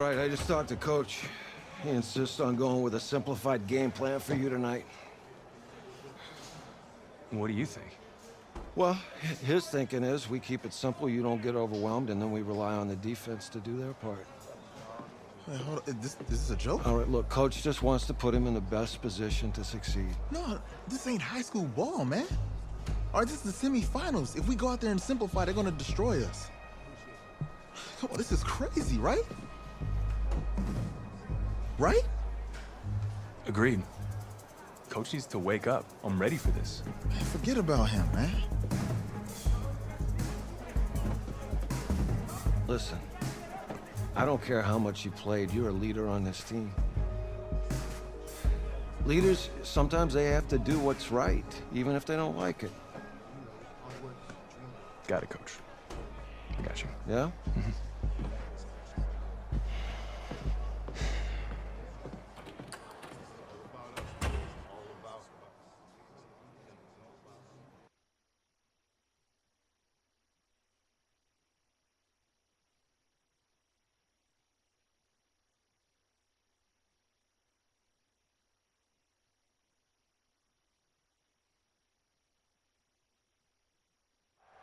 Right, I just talked to Coach. He insists on going with a simplified game plan for you tonight. What do you think? Well, his thinking is we keep it simple, you don't get overwhelmed, and then we rely on the defense to do their part. Hey, hold on. This is a joke? All right, look, Coach just wants to put him in the best position to succeed. No, this ain't high school ball, man. All right, this is the semifinals. If we go out there and simplify, they're gonna destroy us. Come on, this is crazy, right? Right? Agreed. Coach needs to wake up. I'm ready for this. Man, forget about him, man. Listen, I don't care how much you played, you're a leader on this team. Leaders, sometimes they have to do what's right, even if they don't like it. Got it, Coach. I got you. Yeah?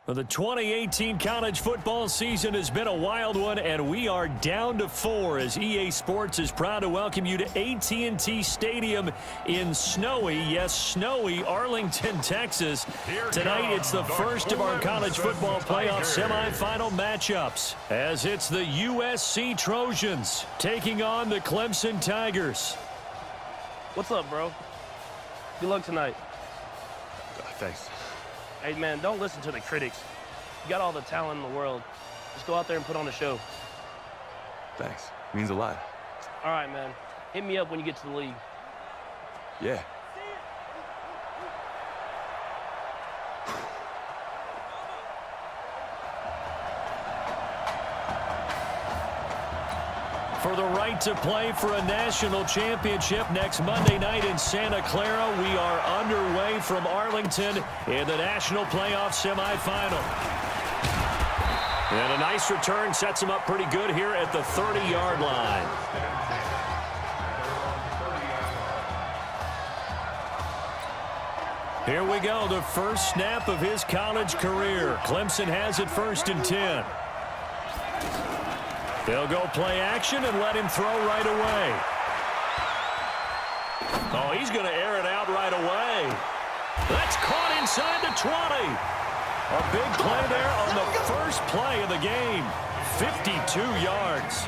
Well, the 2018 college football season has been a wild one, and we are down to 4 as EA Sports is proud to welcome you to AT&T Stadium in snowy, yes, snowy Arlington, Texas. Tonight, it's the first of our college football playoff semifinal matchups, as it's the USC Trojans taking on the Clemson Tigers. What's up, bro? Good luck tonight. Thanks. Hey, man, don't listen to the critics. You got all the talent in the world. Just go out there and put on a show. Thanks. Means a lot. All right, man. Hit me up when you get to the league. Yeah. For the right to play for a national championship next Monday night in Santa Clara, we are underway from Arlington in the national playoff semifinal. And a nice return sets him up pretty good here at the 30-yard line. Here we go, the first snap of his college career. Clemson has it 1st and 10. They'll go play action and let him throw right away. Oh, he's going to air it out right away. That's caught inside the 20. A big play there on the first play of the game. 52 yards.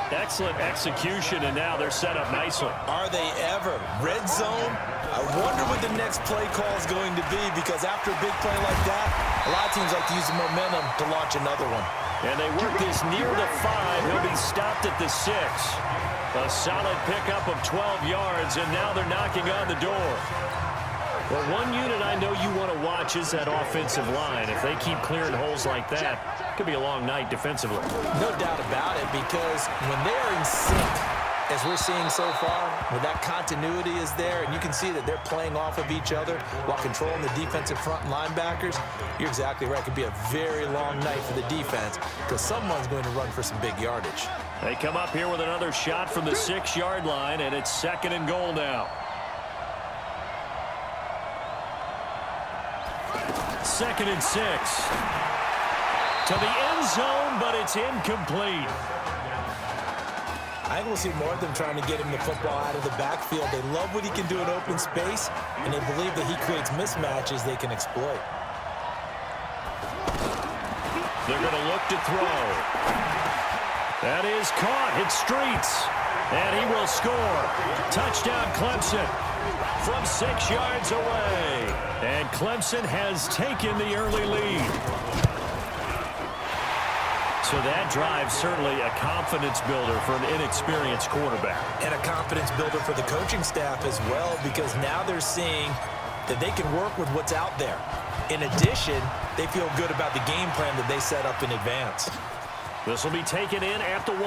Excellent execution, and now they're set up nicely. Are they ever? Red zone? I wonder what the next play call is going to be, because after a big play like that, a lot of teams like to use the momentum to launch another one. And they work this near the 5. He'll be stopped at the 6. A solid pickup of 12 yards, and now they're knocking on the door. Well, one unit I know you want to watch is that offensive line. If they keep clearing holes like that, it could be a long night defensively. No doubt about it, because when they're in sync, as we're seeing so far, where that continuity is there, and you can see that they're playing off of each other while controlling the defensive front and linebackers, you're exactly right. It could be a very long night for the defense, because someone's going to run for some big yardage. They come up here with another shot from the 6-yard line, and it's 2nd and goal now. 2nd and 6. To the end zone, but it's incomplete. I think we'll see more of them trying to get him the football out of the backfield. They love what he can do in open space, and they believe that he creates mismatches they can exploit. They're going to look to throw. That is caught. Hit streets. And he will score. Touchdown, Clemson. From 6 yards away. And Clemson has taken the early lead. So that drive certainly a confidence builder for an inexperienced quarterback. And a confidence builder for the coaching staff as well, because now they're seeing that they can work with what's out there. In addition, they feel good about the game plan that they set up in advance. This will be taken in at the 1.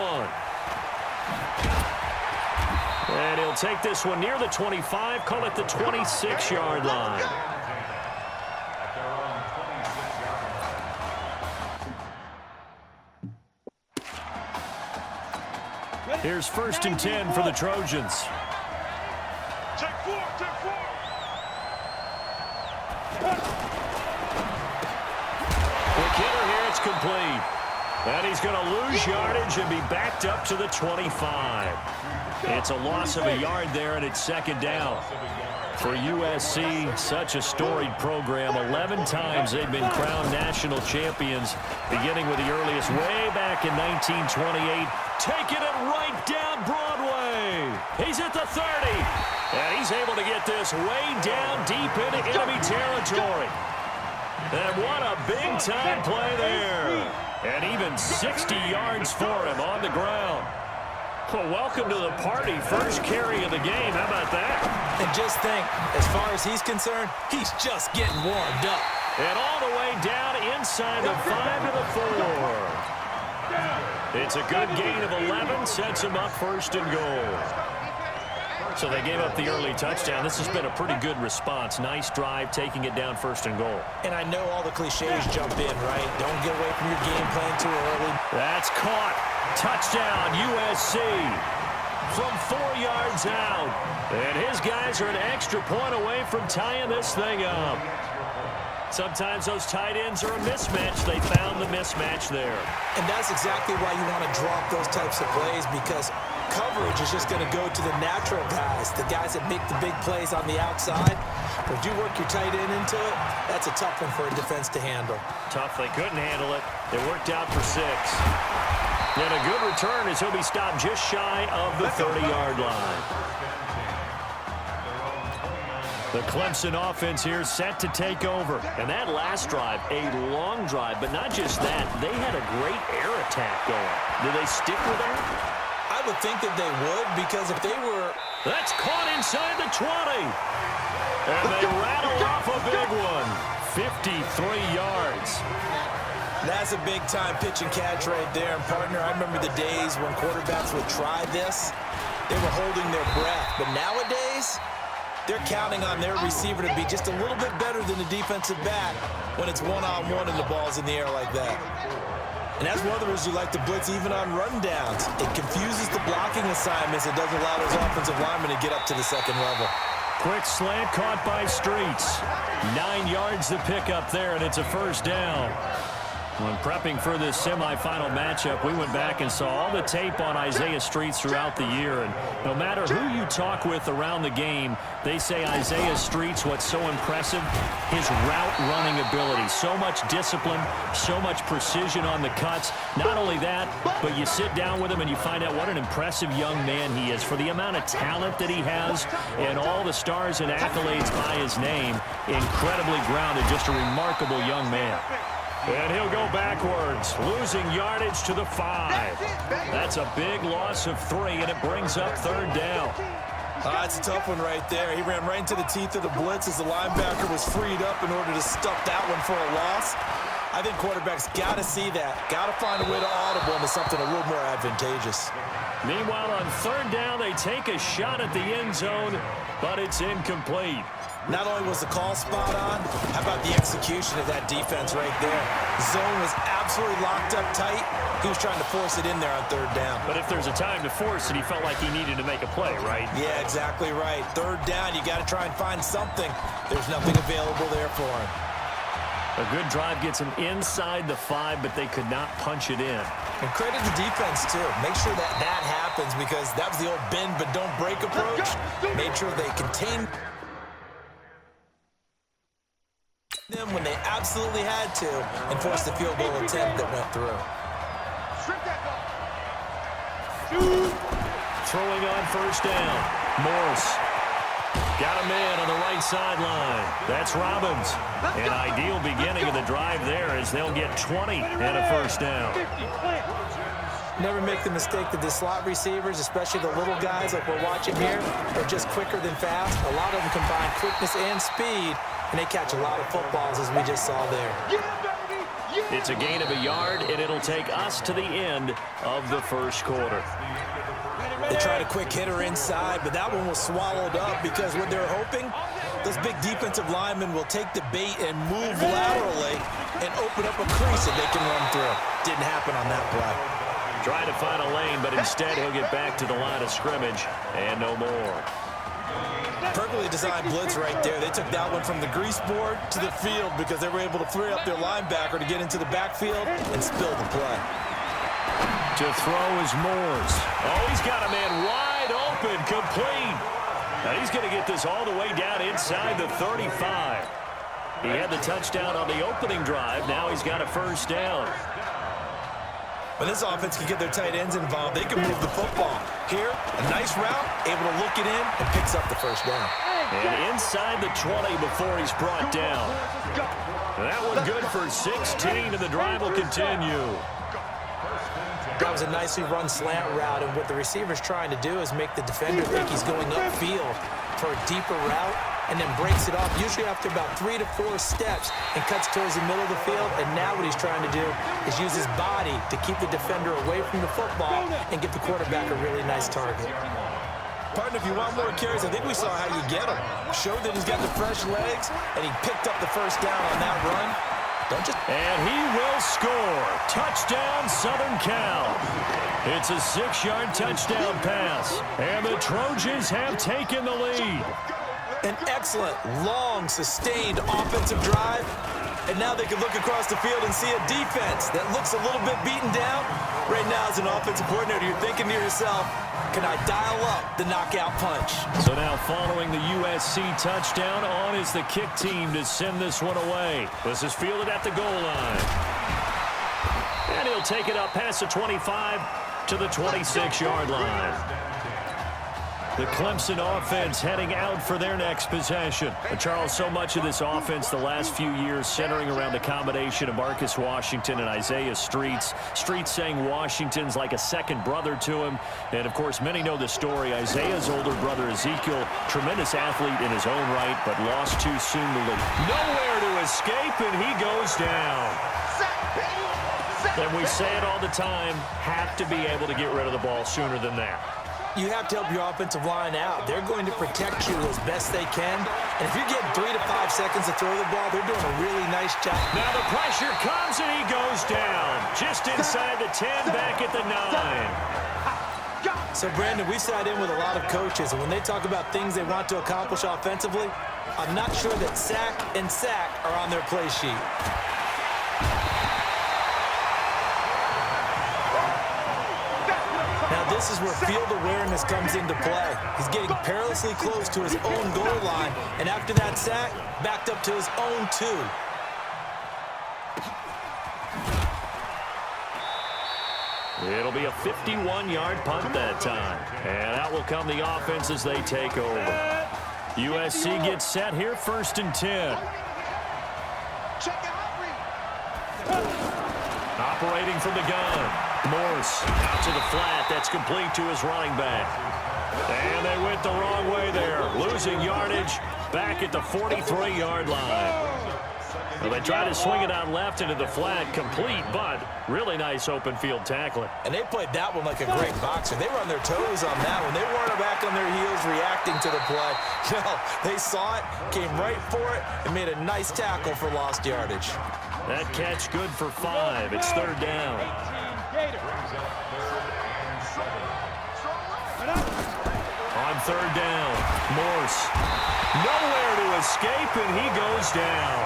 And he'll take this one near the 25, call it the 26-yard line. Here's 1st and 10 for the Trojans. Take four. Quick hitter here, it's complete. And he's going to lose yardage and be backed up to the 25. It's a loss of a yard there, and it's 2nd down. For USC, such a storied program. 11 times they've been crowned national champions, beginning with the earliest way back in 1928. Taking it right down Broadway. He's at the 30. And he's able to get this way down deep into enemy territory. And what a big-time play there. And even 60 yards for him on the ground. Well, welcome to the party. First carry of the game. How about that? And just think, as far as he's concerned, he's just getting warmed up. And all the way down inside the 5 to the 4. It's a good gain of 11. Sets him up 1st and goal. So they gave up the early touchdown. This has been a pretty good response. Nice drive, taking it down 1st and goal. And I know all the cliches jump in, right? Don't get away from your game plan too early. That's caught. Touchdown, USC. From 4 yards out. And his guys are an extra point away from tying this thing up. Sometimes those tight ends are a mismatch. They found the mismatch there. And that's exactly why you want to drop those types of plays, because coverage is just going to go to the natural guys, the guys that make the big plays on the outside. But if you work your tight end into it, that's a tough one for a defense to handle. Tough. They couldn't handle it. It worked out for 6. And a good return as he'll be stopped just shy of the 30-yard line. The Clemson offense here set to take over. And that last drive, a long drive, but not just that. They had a great air attack going. Do they stick with that? I would think that they would, because if they were... That's caught inside the 20. And they rattle off a big one. 53 yards. That's a big-time pitch and catch right there. And, partner, I remember the days when quarterbacks would try this. They were holding their breath. But nowadays, they're counting on their receiver to be just a little bit better than the defensive back when it's one-on-one and the ball's in the air like that. And that's one of the reasons you like to blitz even on rundowns. It confuses the blocking assignments. It doesn't allow those offensive linemen to get up to the 2nd level. Quick slant caught by Streets. 9 yards to pick up there, and it's a 1st down. When prepping for this semifinal matchup, we went back and saw all the tape on Isaiah Streets throughout the year. And no matter who you talk with around the game, they say Isaiah Streets, what's so impressive, his route running ability. So much discipline, so much precision on the cuts. Not only that, but you sit down with him and you find out what an impressive young man he is. For the amount of talent that he has and all the stars and accolades by his name, incredibly grounded, just a remarkable young man. And he'll go backwards, losing yardage to the 5. That's a big loss of 3, and it brings up 3rd down. That's a tough one right there. He ran right into the teeth of the blitz as the linebacker was freed up in order to stuff that one for a loss. I think quarterbacks got to see that. Got to find a way to audible into something a little more advantageous. Meanwhile, on 3rd down, they take a shot at the end zone, but it's incomplete. Not only was the call spot on, how about the execution of that defense right there? Zone was absolutely locked up tight. He was trying to force it in there on 3rd down. But if there's a time to force it, he felt like he needed to make a play, right? Yeah, exactly right. 3rd down, you got to try and find something. There's nothing available there for him. A good drive gets him inside the 5, but they could not punch it in. And credit the defense, too. Make sure that that happens, because that was the old bend but don't break approach. Made sure they contained them when they absolutely had to and forced the field goal attempt that went through. Throwing on 1st down. Morris got a man on the right sideline. That's Robbins. An ideal beginning of the drive there as they'll get 20 and a 1st down. Never make the mistake that the slot receivers, especially the little guys like we're watching here, are just quicker than fast. A lot of them combine quickness and speed, and they catch a lot of footballs, as we just saw there. It's a gain of a yard, and it'll take us to the end of the 1st quarter. They tried a quick hitter inside, but that one was swallowed up because what they're hoping, those big defensive linemen will take the bait and move laterally and open up a crease that they can run through. Didn't happen on that play. Trying to find a lane, but instead he'll get back to the line of scrimmage and no more. Perfectly designed blitz right there. They took that one from the grease board to the field because they were able to free up their linebacker to get into the backfield and spill the play. To throw is Moores. Oh, he's got a man wide open, complete. Now he's going to get this all the way down inside the 35. He had the touchdown on the opening drive. Now he's got a first down. When this offense can get their tight ends involved, they can move the football. Here, a nice route, able to look it in, and picks up the first down. And inside the 20 before he's brought down. That one good for 16, and the drive will continue. That was a nicely run slant route, and what the receiver's trying to do is make the defender think he's going upfield for a deeper route, and then breaks it off, usually after about 3 to 4 steps, and cuts towards the middle of the field. And now what he's trying to do is use his body to keep the defender away from the football and give the quarterback a really nice target. Partner, if you want more carries, I think we saw how you get him. Showed that he's got the fresh legs, and he picked up the first down on that run. And he will score. Touchdown, Southern Cal. It's a 6-yard touchdown pass, and the Trojans have taken the lead. An excellent, long, sustained offensive drive. And now they can look across the field and see a defense that looks a little bit beaten down. Right now, as an offensive coordinator, you're thinking to yourself, can I dial up the knockout punch? So now following the USC touchdown, on is the kick team to send this one away. This is fielded at the goal line. And he'll take it up past the 25 to the 26-yard line. The Clemson offense heading out for their next possession. Charles, so much of this offense the last few years centering around the combination of Marcus Washington and Isaiah Streets. Streets saying Washington's like a second brother to him. And, of course, many know the story. Isaiah's older brother, Ezekiel, tremendous athlete in his own right, but lost too soon to leave. Nowhere to escape, and he goes down. And we say it all the time, have to be able to get rid of the ball sooner than that. You have to help your offensive line out. They're going to protect you as best they can. And if you're getting 3 to 5 seconds to throw the ball, they're doing a really nice job. Now the pressure comes and he goes down. Just inside the 10, back at the 9. So, Brandon, we sat in with a lot of coaches, and when they talk about things they want to accomplish offensively, I'm not sure that sack and sack are on their play sheet. Now this is where field awareness comes into play. He's getting perilously close to his own goal line, and after that sack, backed up to his own 2. It'll be a 51-yard punt that time. And out will come the offense as they take over. USC gets set here, 1st and 10. Operating from the gun. Morse out to the flat. That's complete to his running back. And they went the wrong way there. Losing yardage back at the 43-yard line. Well, they try to swing it out left into the flat, complete, but really nice open field tackling. And they played that one like a great boxer. They were on their toes on that one. They weren't back on their heels reacting to the play. No, they saw it, came right for it, and made a nice tackle for lost yardage. That catch good for 5. It's 3rd down. On 3rd down, Morse. Nowhere to escape, and he goes down.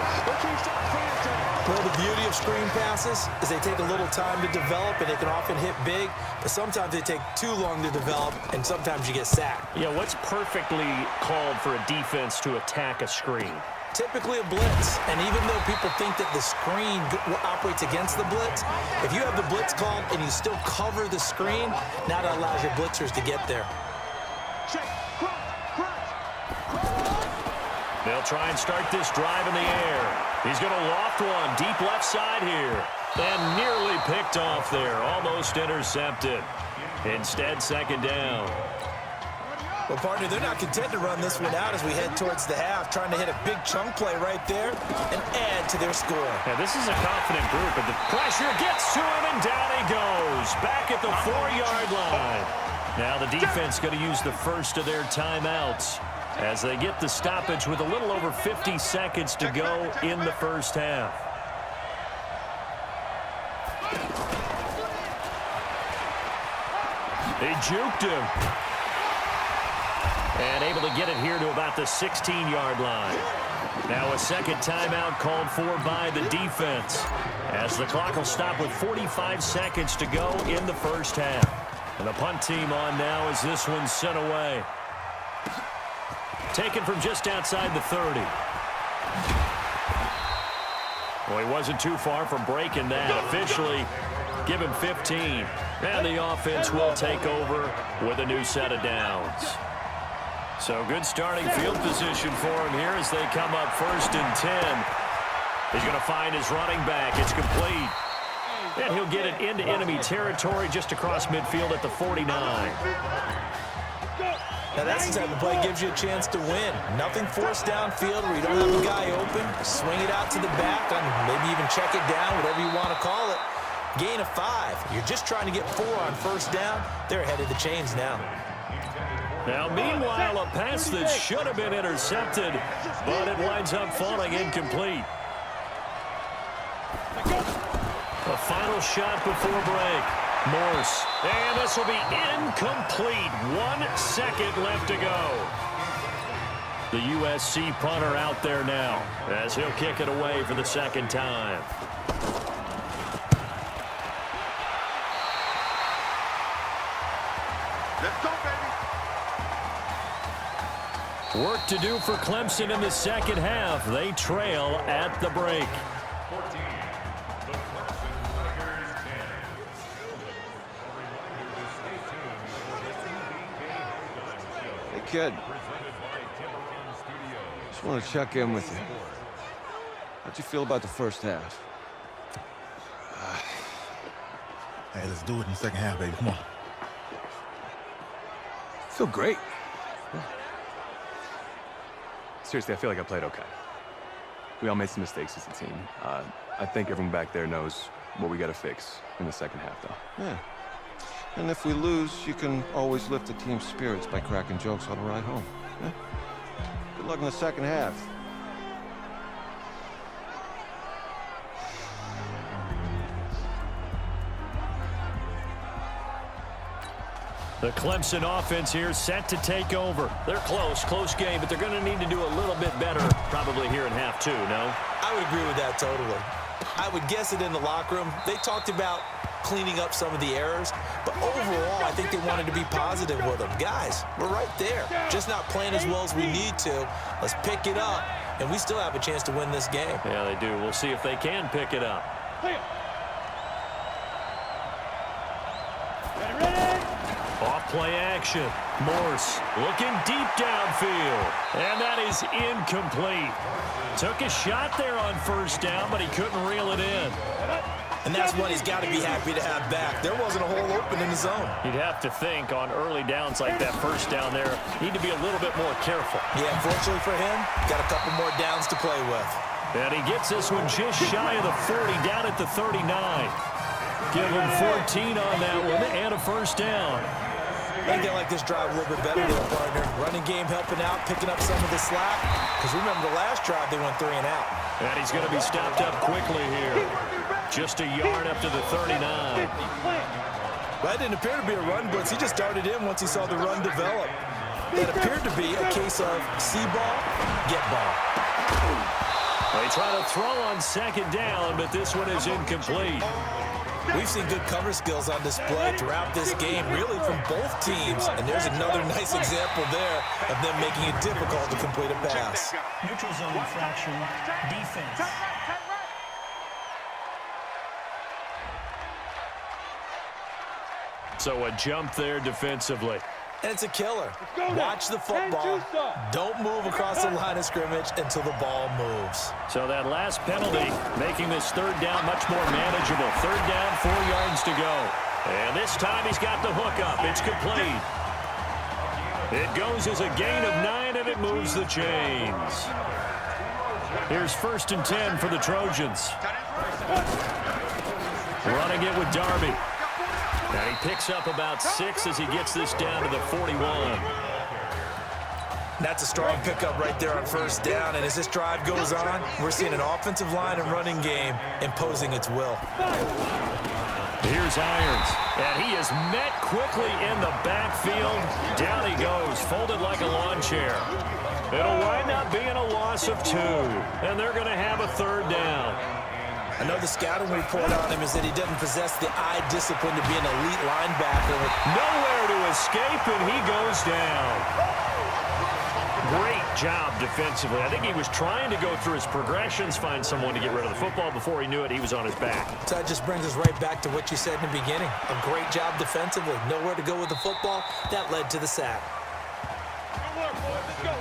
Well, the beauty of screen passes is they take a little time to develop, and they can often hit big, but sometimes they take too long to develop, and sometimes you get sacked. Yeah, what's perfectly called for a defense to attack a screen? Typically a blitz, and even though people think that the screen operates against the blitz, if you have the blitz called and you still cover the screen, now that allows your blitzers to get there. They'll try and start this drive in the air. He's going to loft one deep left side here. And nearly picked off there. Almost intercepted. Instead, 2nd down. Well, partner, they're not content to run this one out as we head towards the half, trying to hit a big chunk play right there and add to their score. Yeah, this is a confident group, and the pressure gets to him, and down he goes. Back at the 4-yard line. Now the defense going to use the first of their timeouts as they get the stoppage with a little over 50 seconds to go in the first half. juked him. And able to get it here to about the 16-yard line. Now a second timeout called for by the defense, as the clock will stop with 45 seconds to go in the first half. And the punt team on now as this one's sent away. Taken from just outside the 30. Well, he wasn't too far from breaking that. Officially, give him 15. And the offense will take over with a new set of downs. So good starting field position for him here as they come up 1st and 10. He's going to find his running back. It's complete. And he'll get it into enemy territory just across midfield at the 49. Now that's the type of play that gives you a chance to win. Nothing forced downfield where you don't have a guy open. Swing it out to the back, and maybe even check it down, whatever you want to call it. Gain of 5. You're just trying to get 4 on first down. They're ahead of the chains now. Now, meanwhile, a pass that should have been intercepted, but it winds up falling incomplete. A final shot before break. Morse. And this will be incomplete. 1 second left to go. The USC punter out there now as he'll kick it away for the second time. Let's go, baby. Work to do for Clemson in the second half. They trail at the break. Hey, kid. Just want to check in with you. How'd you feel about the first half? Hey, let's do it in the second half, baby. Come on. Feel great. Seriously, I feel like I played okay. We all made some mistakes as a team. I think everyone back there knows what we got to fix in the second half, though. Yeah. And if we lose, you can always lift the team's spirits by cracking jokes on the ride home. Yeah? Good luck in the second half. The Clemson offense here set to take over. They're close game, but they're going to need to do a little bit better probably here in half 2, no? I would agree with that totally. I would guess it in the locker room. They talked about cleaning up some of the errors, but overall, I think they wanted to be positive with them. Guys, we're right there. Just not playing as well as we need to. Let's pick it up, and we still have a chance to win this game. Yeah, they do. We'll see if they can pick it up. Off-play action. Morse looking deep downfield. And that is incomplete. Took a shot there on first down, but he couldn't reel it in. And that's one he's got to be happy to have back. There wasn't a hole open in the zone. You'd have to think on early downs like that first down there, need to be a little bit more careful. Yeah, fortunately for him, got a couple more downs to play with. And he gets this one just shy of the 40, down at the 39. Give him 14 on that one and a first down. I think they like this drive a little bit better than partner. Running game helping out, picking up some of the slack. Because remember the last drive, they went 3 and out. And he's going to be stopped up quickly here. Just a yard up to the 39. That didn't appear to be a run blitz. He just darted in once he saw the run develop. It appeared to be a case of see ball, get ball. They try to throw on second down, but this one is incomplete. We've seen good cover skills on display throughout this game, really from both teams. And there's another nice example there of them making it difficult to complete a pass. Neutral zone infraction, defense. So a jump there defensively. And it's a killer. Watch the football. Don't move across the line of scrimmage until the ball moves. So that last penalty making this third down much more manageable. Third down, 4 yards to go. And this time he's got the hook up. It's complete. It goes as a gain of 9, and it moves the chains. Here's 1st and 10 for the Trojans. Running it with Darby. And he picks up about 6 as he gets this down to the 41. That's a strong pickup right there on first down. And as this drive goes on, we're seeing an offensive line and running game imposing its will. Here's Irons, and he is met quickly in the backfield. Down he goes, folded like a lawn chair. It'll wind up being a loss of 2, and they're going to have a 3rd down. I know the scouting report on him is that he doesn't possess the eye discipline to be an elite linebacker. Nowhere to escape, and he goes down. Great job defensively. I think he was trying to go through his progressions, find someone to get rid of the football. Before he knew it, he was on his back. So that just brings us right back to what you said in the beginning. A great job defensively. Nowhere to go with the football. That led to the sack. Good work, boys. Let's go.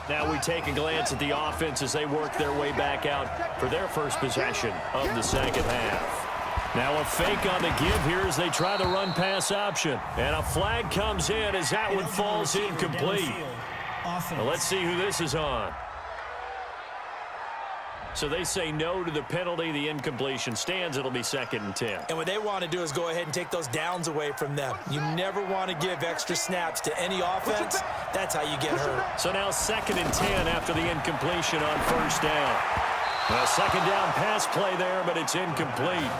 Now we take a glance at the offense as they work their way back out for their first possession of the second half. Now a fake on the give here as they try the run-pass option. And a flag comes in as that one falls incomplete. Well, let's see who this is on. So they say no to the penalty. The incompletion stands. It'll be 2nd and 10. And what they want to do is go ahead and take those downs away from them. You never want to give extra snaps to any offense. That's how you get hurt. So now 2nd and 10 after the incompletion on 1st down. A 2nd down pass play there, but it's incomplete.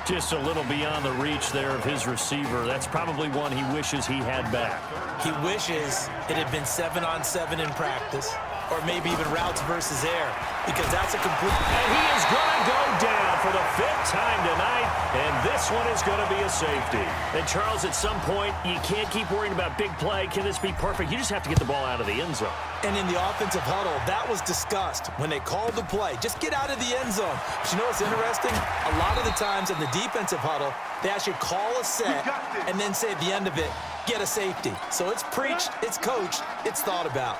Just a little beyond the reach there of his receiver. That's probably one he wishes he had back. He wishes it had been 7-on-7 in practice, or maybe even routes versus air, because that's a complete... And he is going to go down for the 5th time tonight, and this one is going to be a safety. And Charles, at some point, you can't keep worrying about big play. Can this be perfect? You just have to get the ball out of the end zone. And in the offensive huddle, that was discussed when they called the play. Just get out of the end zone. But you know what's interesting? A lot of the times in the defensive huddle, they actually call a set and then say at the end of it, get a safety. So it's preached, it's coached, it's thought about.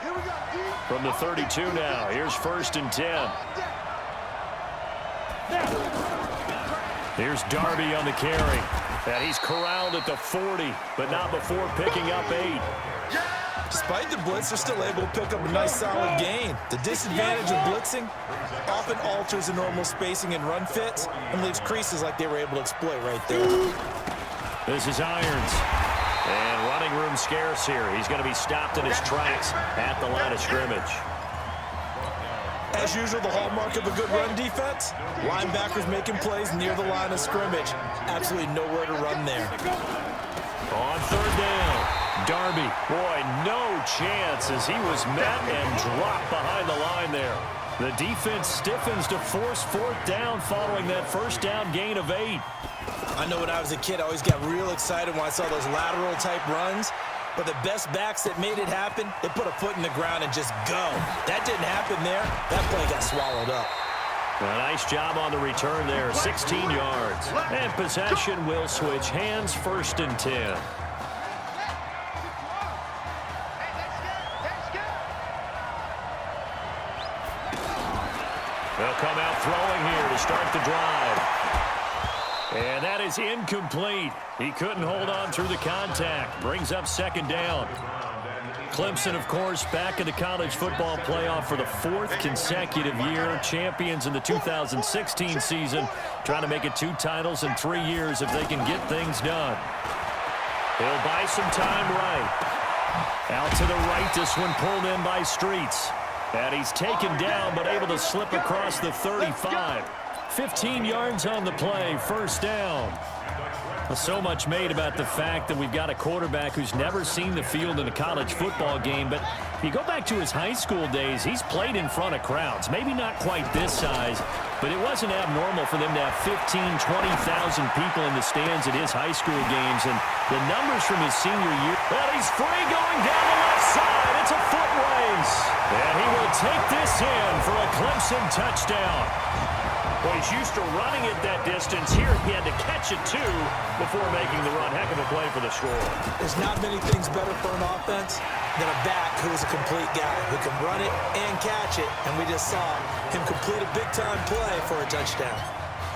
From the 32 now, here's 1st and 10. Here's Darby on the carry. And he's corralled at the 40, but not before picking up 8. Despite the blitz, they're still able to pick up a nice solid gain. The disadvantage of blitzing often alters the normal spacing and run fits and leaves creases like they were able to exploit right there. This is Irons. And running room scarce here. He's going to be stopped in his tracks at the line of scrimmage. As usual, the hallmark of a good run defense, linebackers making plays near the line of scrimmage. Absolutely nowhere to run there. On 3rd down, Darby. Boy, no chance as he was met and dropped behind the line there. The defense stiffens to force 4th down following that 1st down gain of 8. I know when I was a kid, I always got real excited when I saw those lateral type runs. But the best backs that made it happen, they put a foot in the ground and just go. That didn't happen there. That play got swallowed up. A nice job on the return there, 16 yards. And possession will switch hands, 1st and 10. They'll come out throwing here to start the drive. And that is incomplete. He couldn't hold on through the contact. Brings up 2nd down. Clemson, of course, back in the college football playoff for the 4th consecutive year. Champions in the 2016 season. Trying to make it 2 titles in 3 years if they can get things done. He'll buy some time right. Out to the right, this one pulled in by Streets. And he's taken down but able to slip across the 35. 15 yards on the play, 1st down. So much made about the fact that we've got a quarterback who's never seen the field in a college football game. But if you go back to his high school days, he's played in front of crowds. Maybe not quite this size, but it wasn't abnormal for them to have 15,000, 20,000 people in the stands at his high school games. And the numbers from his senior year, well, he's free going down the left side. It's a foot race. And he will take this in for a Clemson touchdown. Well, he's used to running it that distance. Here he had to catch it, too, before making the run. Heck of a play for the score. There's not many things better for an offense than a back who is a complete guy who can run it and catch it. And we just saw him complete a big-time play for a touchdown.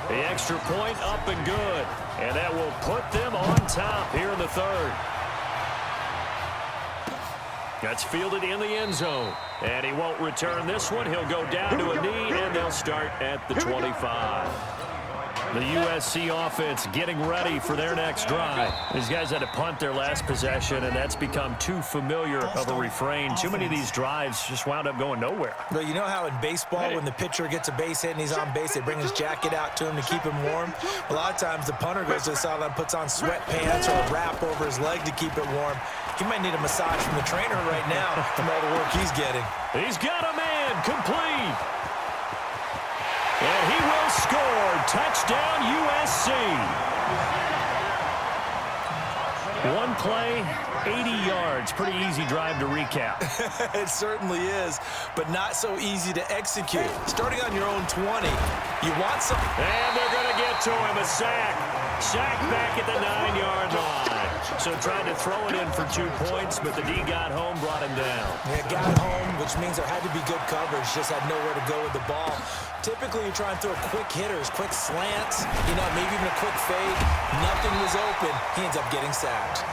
The extra point up and good. And that will put them on top here in the 3rd. That's fielded in the end zone. And he won't return this one. He'll go down to a knee, and they'll start at the 25. The USC offense getting ready for their next drive. These guys had to punt their last possession, and that's become too familiar of a refrain. Too many of these drives just wound up going nowhere. Well, you know how in baseball, when the pitcher gets a base hit and he's on base, they bring his jacket out to him to keep him warm? A lot of times the punter goes to the sideline, puts on sweatpants or a wrap over his leg to keep it warm. He might need a massage from the trainer right now from all the work he's getting. He's got a man, complete. And he will score. Touchdown, USC. One play, 80 yards. Pretty easy drive to recap. It certainly is, but not so easy to execute. Starting on your own 20, you want some... And they're going to get to him, a sack. Sack back at the 9-yard line. So tried to throw it in for 2 points, but the D got home, brought him down. Yeah, got home, which means there had to be good coverage. Just had nowhere to go with the ball. Typically, you try and throw quick hitters, quick slants, maybe even a quick fade. Nothing was open. He ends up getting sacked.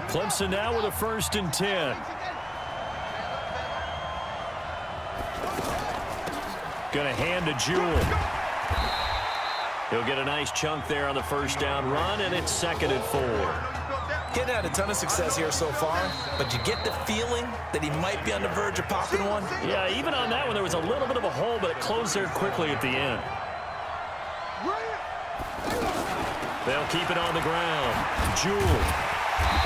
Clemson now with a 1st and 10. Gonna hand to Jewell. He'll get a nice chunk there on the 1st down run, and it's 2nd and 4. Getting had a ton of success here so far, but you get the feeling that he might be on the verge of popping one. Yeah, even on that one, there was a little bit of a hole, but it closed there quickly at the end. They'll keep it on the ground. Jewell.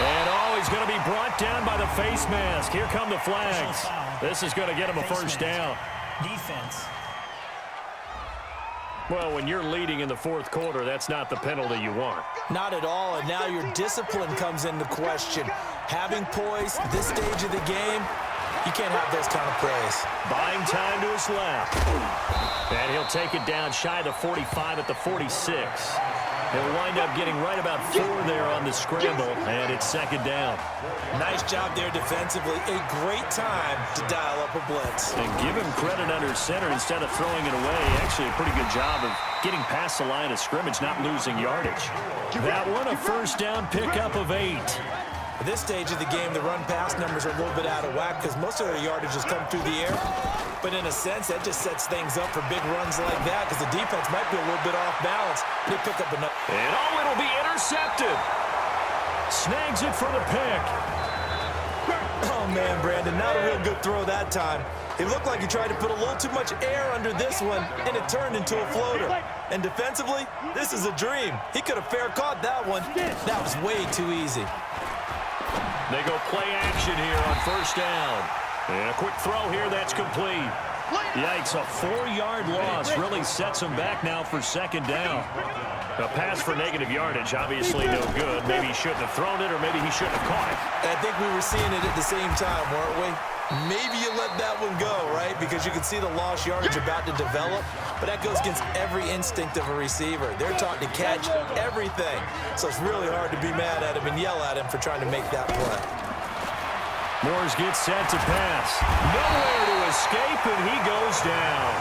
And, he's going to be brought down by the face mask. Here come the flags. This is going to get him a 1st down. Defense. Well, when you're leading in the 4th quarter, that's not the penalty you want. Not at all, and now your discipline comes into question. Having poise this stage of the game, you can't have those kind of plays. Buying time to his left. And he'll take it down shy of the 45 at the 46. He'll wind up getting right about 4 there on the scramble, and it's 2nd down. Nice job there defensively. A great time to dial up a blitz. And give him credit under center instead of throwing it away. Actually, a pretty good job of getting past the line of scrimmage, not losing yardage. That one, a 1st down pickup of 8. At this stage of the game, the run-pass numbers are a little bit out of whack because most of their yardage has come through the air. But in a sense, that just sets things up for big runs like that because the defense might be a little bit off balance. They pick up enough. And it'll be intercepted. Snags it for the pick. Oh, man, Brandon, not a real good throw that time. It looked like he tried to put a little too much air under this one, and it turned into a floater. And defensively, this is a dream. He could have fair caught that one. That was way too easy. They go play action here on 1st down. And a quick throw here, that's complete. Yikes, a 4-yard loss really sets them back now for 2nd down. A pass for negative yardage, obviously no good. Maybe he shouldn't have thrown it, or maybe he shouldn't have caught it. I think we were seeing it at the same time, weren't we? Maybe you let that one go, right? Because you can see the lost yardage about to develop, but that goes against every instinct of a receiver. They're taught to catch everything, so it's really hard to be mad at him and yell at him for trying to make that play. Moores gets set to pass. Nowhere to escape, and he goes down.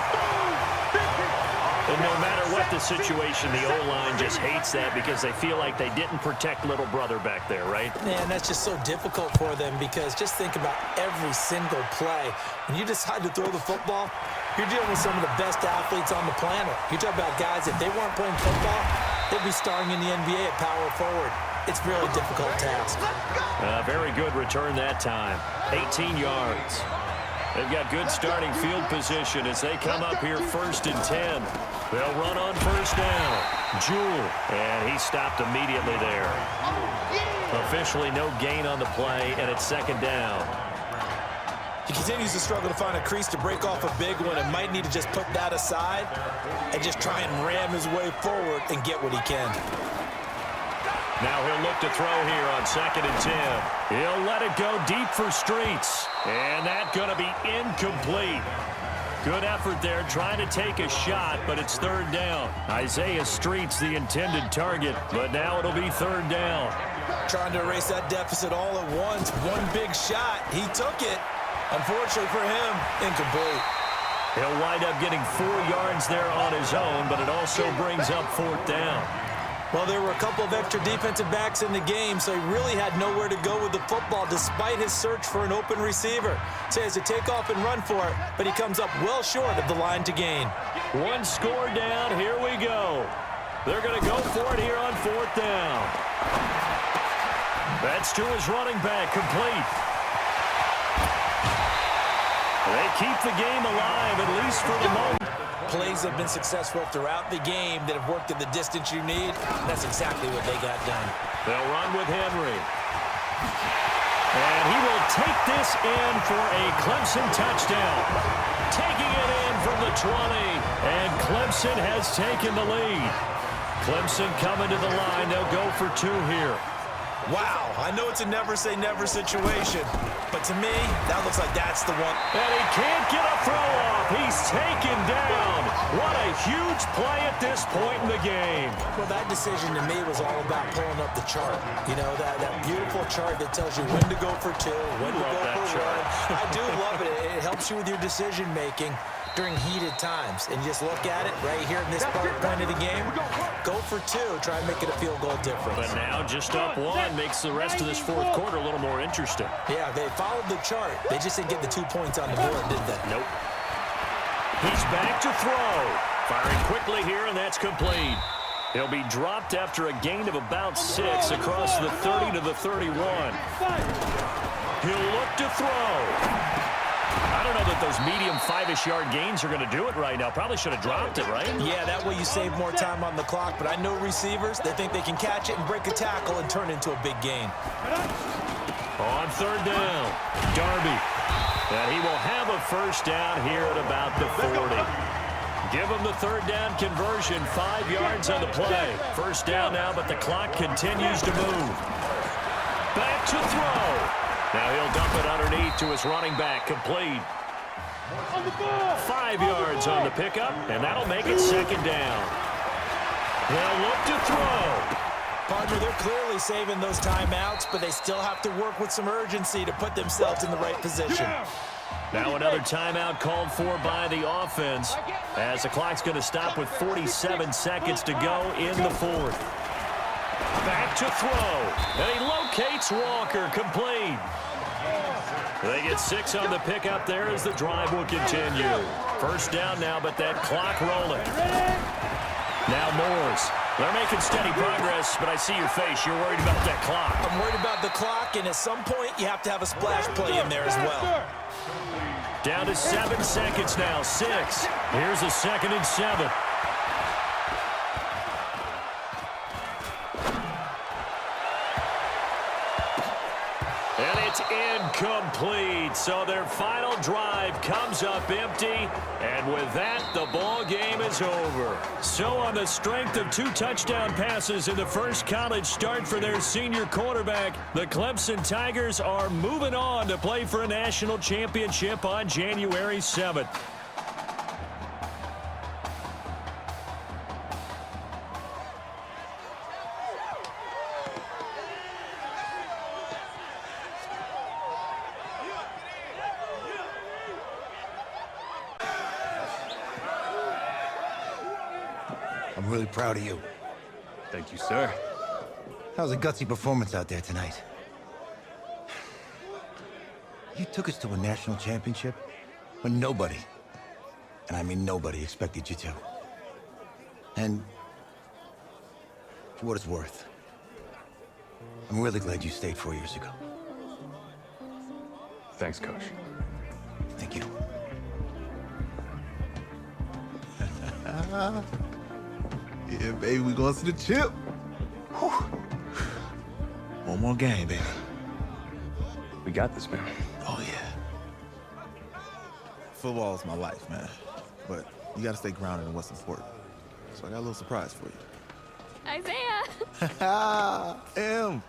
And no matter what the situation, the O-line just hates that because they feel like they didn't protect little brother back there, right? Man, that's just so difficult for them because just think about every single play. When you decide to throw the football, you're dealing with some of the best athletes on the planet. You talk about guys, if they weren't playing football, they'd be starring in the NBA at power forward. It's a really difficult task. Very good return that time. 18 yards. They've got good starting field position as they come up here 1st and 10. They'll run on 1st down. Jewell, and he stopped immediately there. Officially no gain on the play, and it's 2nd down. He continues to struggle to find a crease to break off a big one and might need to just put that aside and just try and ram his way forward and get what he can. Now he'll look to throw here on 2nd and 10. He'll let it go deep for Streets. And that's going to be incomplete. Good effort there, trying to take a shot, but it's 3rd down. Isaiah Streets the intended target, but now it'll be 3rd down. Trying to erase that deficit all at once. One big shot. He took it. Unfortunately for him, incomplete. He'll wind up getting 4 yards there on his own, but it also brings up 4th down. Well, there were a couple of extra defensive backs in the game, so he really had nowhere to go with the football despite his search for an open receiver. So he has to take off and run for it, but he comes up well short of the line to gain. One score down. Here we go. They're going to go for it here on 4th down. That's to his running back, complete. They keep the game alive, at least for the moment. Plays have been successful throughout the game that have worked in the distance you need. That's exactly what they got done. They'll run with Henry. And he will take this in for a Clemson touchdown. Taking it in from the 20. And Clemson has taken the lead. Clemson coming to the line. They'll go for 2 here. Wow, I know it's a never-say-never situation, but to me, that looks like that's the one. And he can't get a throw off. He's taken down. What a huge play at this point in the game. Well, that decision to me was all about pulling up the chart. You know, that beautiful chart that tells you when to go for 2, when to go for 1. I do love it. It helps you with your decision-making during heated times. And just look at it right here in this point of the game. Go for 2. Try and make it a field goal difference. But now just up 1 makes the rest of this 4th quarter a little more interesting. Yeah, they followed the chart. They just didn't get the 2 points on the board, did they? Nope. He's back to throw. Firing quickly here, and that's complete. He'll be dropped after a gain of about 6 across the 30 to the 31. He'll look to throw. I don't know that those medium 5-ish yard gains are going to do it right now. Probably should have dropped it, right? Yeah, that way you save more time on the clock. But I know receivers, they think they can catch it and break a tackle and turn into a big gain. On 3rd down, Darby. And he will have a 1st down here at about the 40. Give him the 3rd down conversion, 5 yards on the play. 1st down now, but the clock continues to move. Back to throw. Now he'll dump it underneath to his running back, complete. 5 yards on the pickup, and that'll make it 2nd down. They'll look to throw. Partner, they're clearly saving those timeouts, but they still have to work with some urgency to put themselves in the right position. Now another timeout called for by the offense, as the clock's going to stop with 47 seconds to go in the 4th. Back to throw, and he locates Walker, complete. They get 6 on the pickup there as the drive will continue. 1st down now, but that clock rolling. Now Moores. They're making steady progress, but I see your face. You're worried about that clock. I'm worried about the clock, and at some point, you have to have a splash play in there as well. Down to 7 seconds now, 6. Here's a 2nd and 7. And it's incomplete. So their final drive comes up empty. And with that, the ball game is over. So on the strength of 2 touchdown passes in the first college start for their senior quarterback, the Clemson Tigers are moving on to play for a national championship on January 7th. I'm really proud of you. Thank you, sir. That was a gutsy performance out there tonight. You took us to a national championship when nobody, and I mean nobody, expected you to. And for what it's worth, I'm really glad you stayed 4 years ago. Thanks, Coach. Thank you. Yeah, baby, we going to the chip. Whew. One more game, baby. We got this, man. Oh, yeah. Football is my life, man. But you got to stay grounded in what's important. So I got a little surprise for you. Isaiah! Em,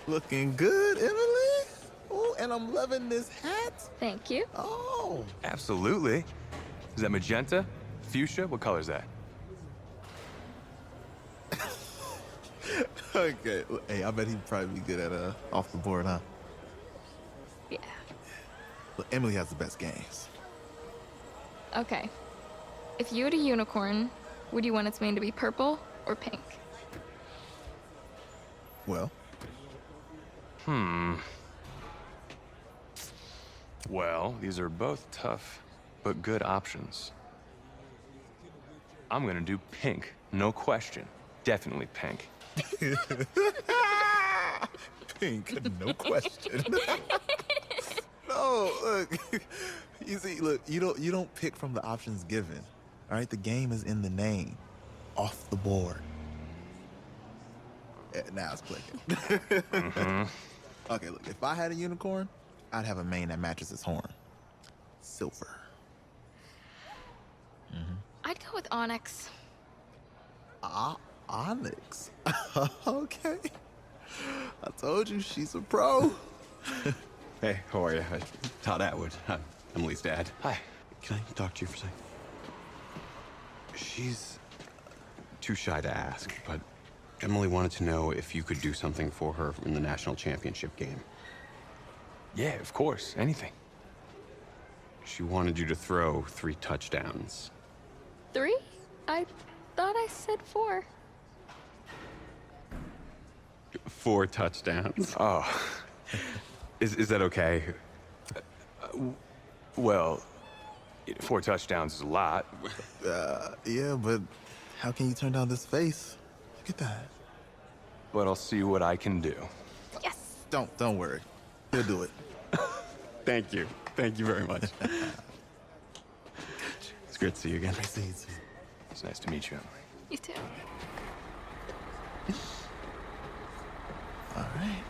looking good, Emily. Oh, and I'm loving this hat. Thank you. Oh. Absolutely. Is that magenta? Fuchsia? What color is that? Okay. Hey, I bet he'd probably be good at off the board, huh? Yeah. But Emily has the best games. Okay. If you had a unicorn, would you want its mane to be purple or pink? Well, Well, these are both tough, but good options. I'm gonna do pink, no question. Definitely pink. pink, no question. No, look. You see, look, you don't pick from the options given. All right, the game is in the name, off the board. Now it's clicking. Okay, look, if I had a unicorn, I'd have a mane that matches its horn. Silver. I'd go with Onyx. Onyx. Okay. I told you she's a pro. Hey, how are you? Todd Atwood. I'm Emily's dad. Hi. Can I talk to you for a second? She's too shy to ask, but Emily wanted to know if you could do something for her in the national championship game. Yeah, of course. Anything. She wanted you to throw 3 touchdowns. 3? I thought I said 4. 4 touchdowns. Oh. Is that okay? Well, 4 touchdowns is a lot. Yeah, but how can you turn down this face? Look at that. But I'll see what I can do. Yes. Don't worry. He'll do it. Thank you. Thank you very much. It's great to see you again. Nice to meet you. It's nice to meet you, Emily. You too. All right.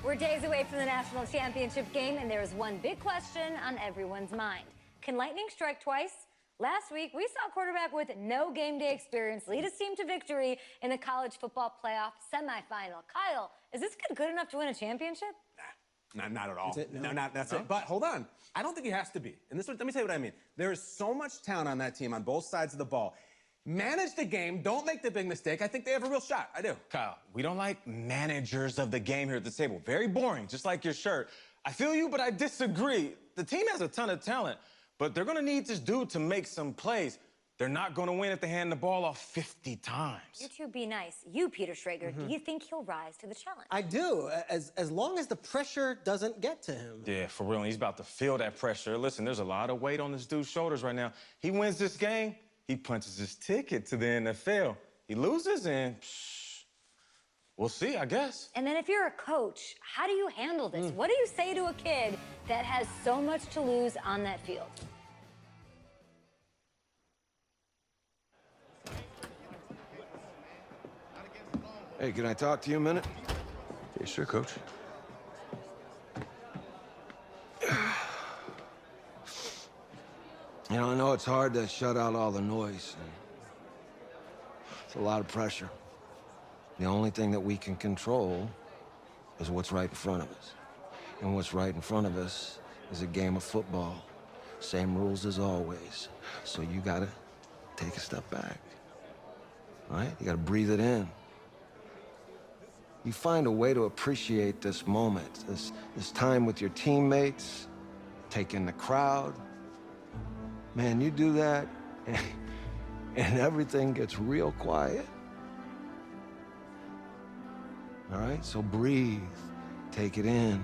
We're days away from the national championship game, and there is one big question on everyone's mind. Can lightning strike twice? Last week, we saw a quarterback with no game day experience lead his team to victory in the college football playoff semifinal. Kyle, is this kid good enough to win a championship? Not at all. No? That's it. But hold on. I don't think he has to be. And let me tell you what I mean. There is so much talent on that team on both sides of the ball. Manage the game. Don't make the big mistake. I think they have a real shot. I do. Kyle, we don't like managers of the game here at the table. Very boring, just like your shirt. I feel you, but I disagree. The team has a ton of talent, but they're going to need this dude to make some plays. They're not going to win if they hand the ball off 50 times. You two be nice. You, Peter Schrager, do you think he'll rise to the challenge? I do, as long as the pressure doesn't get to him. Yeah, for real. And he's about to feel that pressure. Listen, there's a lot of weight on this dude's shoulders right now. He wins this game, he punches his ticket to the NFL. He loses, and we'll see, I guess. And then if you're a coach, how do you handle this? What do you say to a kid that has so much to lose on that field? Hey, can I talk to you a minute? Yeah, sure, Coach. You know, I know it's hard to shut out all the noise. It's a lot of pressure. The only thing that we can control is what's right in front of us. And what's right in front of us is a game of football. Same rules as always. So you gotta take a step back. All right? You gotta breathe it in. You find a way to appreciate this moment, this time with your teammates, take in the crowd. Man, you do that, and everything gets real quiet. All right, so breathe, take it in.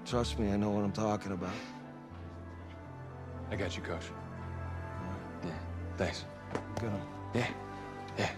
Trust me, I know what I'm talking about. I got you, Coach. Yeah, thanks. Good. Yeah, yeah.